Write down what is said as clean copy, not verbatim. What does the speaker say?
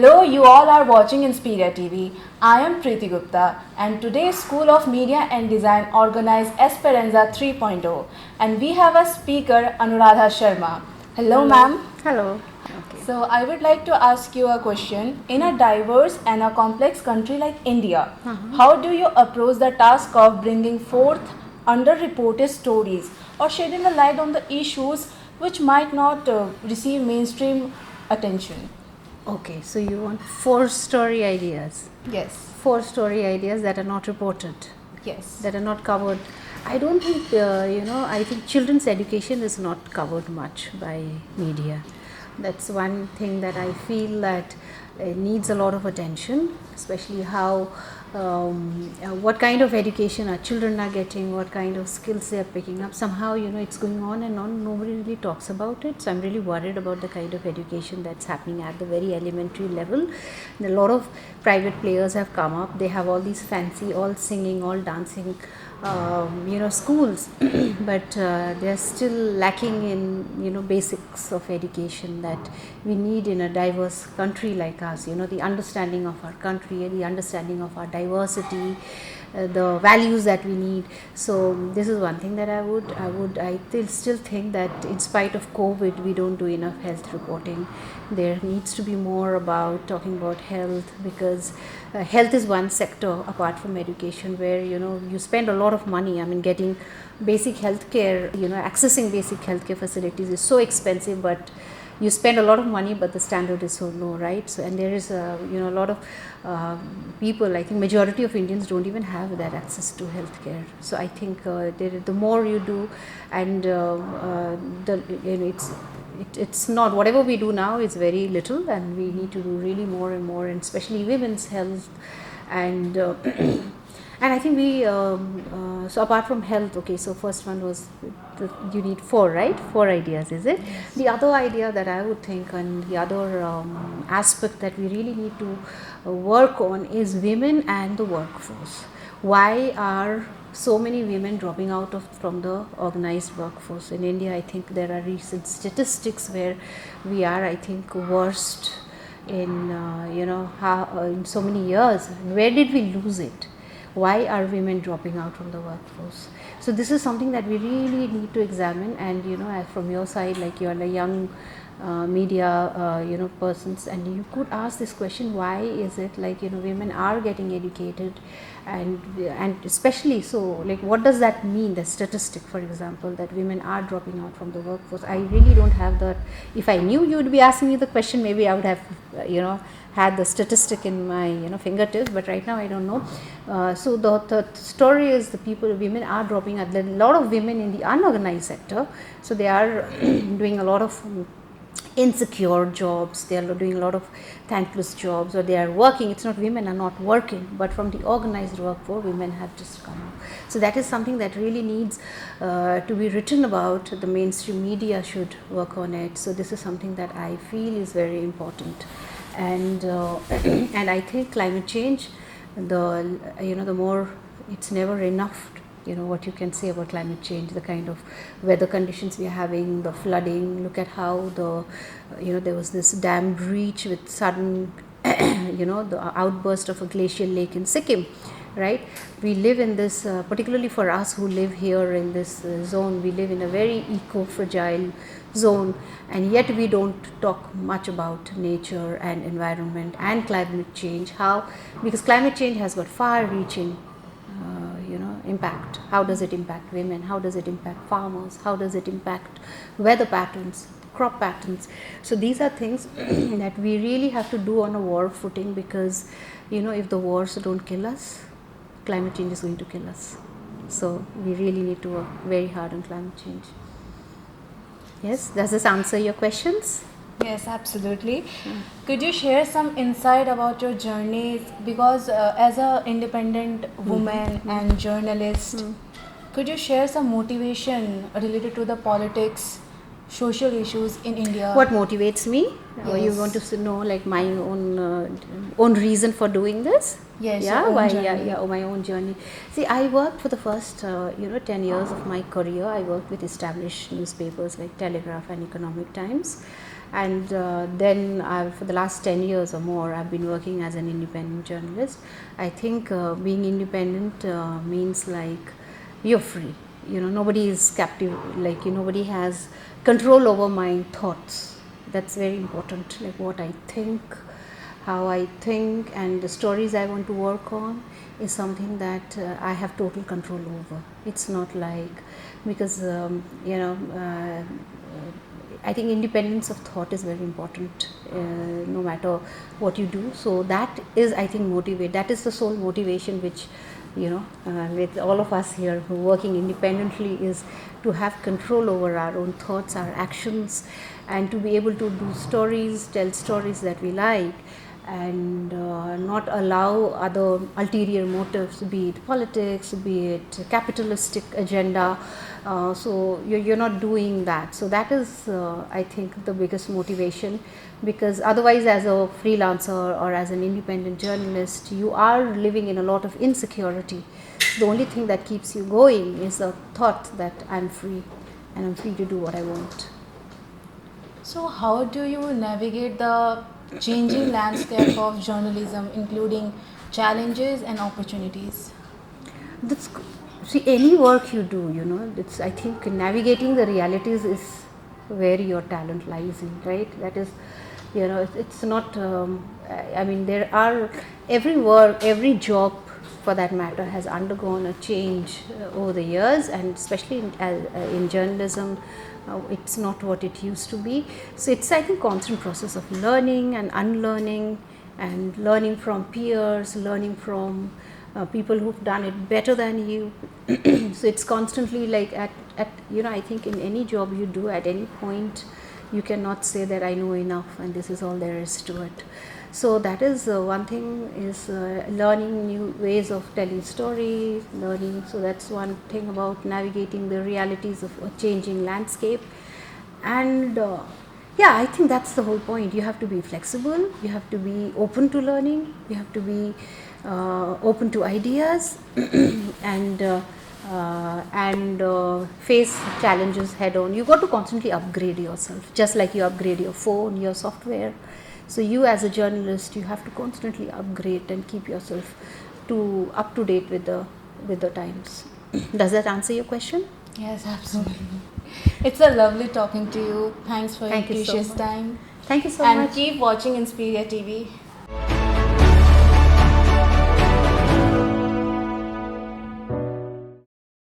Hello, you all are watching Inspiria TV. I am Preeti Gupta and today School of Media and Design organized Esperanza 3.0 and we have a speaker Anuradha Sharma. Hello, ma'am. Hello. Okay. So I would like to ask you a question. In a diverse and a complex country like India, how do you approach the task of bringing forth underreported stories or shedding a light on the issues which might not receive mainstream attention? Okay, so you want 4-story ideas. Yes. 4-story ideas that are not reported, Yes. that are not covered. I don't think, I think children's education is not covered much by media. That's one thing that I feel that needs a lot of attention, especially how what kind of education our children are getting, what kind of skills they are picking up. Somehow, it's going on and on, nobody really talks about it. So I'm really worried about the kind of education that's happening at the very elementary level. And a lot of private players have come up. They have all these fancy, all singing, all dancing schools, but they're still lacking in basics of education that we need in a diverse country like us. The understanding of our country, the understanding of our diversity, the values that we need. So this is one thing that I still think that in spite of COVID, we don't do enough health reporting. There needs to be more about talking about health, because health is one sector apart from education where you spend a lot of money. I mean, getting basic health care, accessing basic healthcare facilities is so expensive, but you spend a lot of money, but the standard is so low, right? So, and there is a lot of people, I think majority of Indians don't even have that access to healthcare. So I think the more you do, and it's not, whatever we do now is very little, and we need to do really more and more, and especially women's health. And and I think we so apart from health, okay, so first one was you need 4, right? 4 ideas, is it? Yes. The other idea that I would think, and the other aspect that we really need to work on is women and the workforce. Why are so many women dropping out from the organized workforce in India? I think there are recent statistics where we are, I think, worst in in so many years. Where did we lose it? Why are women dropping out from the workforce? So this is something that we really need to examine. And from your side, like you are a young media persons, and you could ask this question: why is it like women are getting educated, and especially so, like, what does that mean, the statistic, for example, that women are dropping out from the workforce? I really don't have that. If I knew you would be asking me the question, maybe I would have had the statistic in my fingertips, but right now I don't know. So the story is women are dropping out. There are a lot of women in the unorganized sector, so they are doing a lot of insecure jobs, they are doing a lot of thankless jobs, or they are working. It's not women are not working, but from the organized workforce, women have just come out. So that is something that really needs to be written about. The mainstream media should work on it. So this is something that I feel is very important. And and I think climate change, the more, it's never enough. What you can say about climate change, the kind of weather conditions we are having, the flooding. Look at how there was this dam breach with sudden the outburst of a glacial lake in Sikkim, right? We live in this, particularly for us who live here in this zone, we live in a very eco-fragile zone, and yet we don't talk much about nature and environment and climate change. How? Because climate change has got far-reaching impact. How does it impact women? How does it impact farmers? How does it impact weather patterns, crop patterns? So these are things that we really have to do on a war footing, because if the wars don't kill us, climate change is going to kill us. So we really need to work very hard on climate change. Yes, does this answer your questions? Yes, absolutely. Could you share some insight about your journeys? Because as an independent woman and journalist, could you share some motivation related to the politics, social issues in India? What motivates me? Yes. Or you want to know like my own reason for doing this? Yes. Yeah, my own journey. See, I worked for the first 10 years of my career. I worked with established newspapers like Telegraph and Economic Times. And then for the last 10 years or more, I've been working as an independent journalist. I think being independent means like you're free. Nobody is captive, like nobody has control over my thoughts. That's very important, like what I think, how I think, and the stories I want to work on is something that I have total control over. It's not like, because I think independence of thought is very important, no matter what you do. So that is, I think, that is the sole motivation which, with all of us here who are working independently, is to have control over our own thoughts, our actions, and to be able to do stories, tell stories that we like, and not allow other ulterior motives, be it politics, be it capitalistic agenda. So you're not doing that. So that is, I think, the biggest motivation, because otherwise, as a freelancer or as an independent journalist, you are living in a lot of insecurity. The only thing that keeps you going is the thought that I'm free and I'm free to do what I want. So how do you navigate the changing landscape of journalism, including challenges and opportunities? See, any work you do, it's, I think, navigating the realities is where your talent lies in, right? That is, it's not, I mean, there are, every work, every job for that matter has undergone a change over the years, and especially in journalism, it's not what it used to be. So it's, I think, constant process of learning and unlearning, and learning from peers, learning from people who've done it better than you. So it's constantly like I think in any job you do, at any point you cannot say that I know enough and this is all there is to it. So that is one thing, is learning new ways of telling stories, learning. So that's one thing about navigating the realities of a changing landscape. And I think that's the whole point. You have to be flexible, you have to be open to learning, you have to be open to ideas, and face challenges head on. You got to constantly upgrade yourself, just like you upgrade your phone, your software. So you, as a journalist, you have to constantly upgrade and keep yourself up to date with the times. Does that answer your question? Yes, absolutely. It's a lovely talking to you. Thanks for your Thank you so precious much. time. Thank you so And much. keep watching Inspiria TV.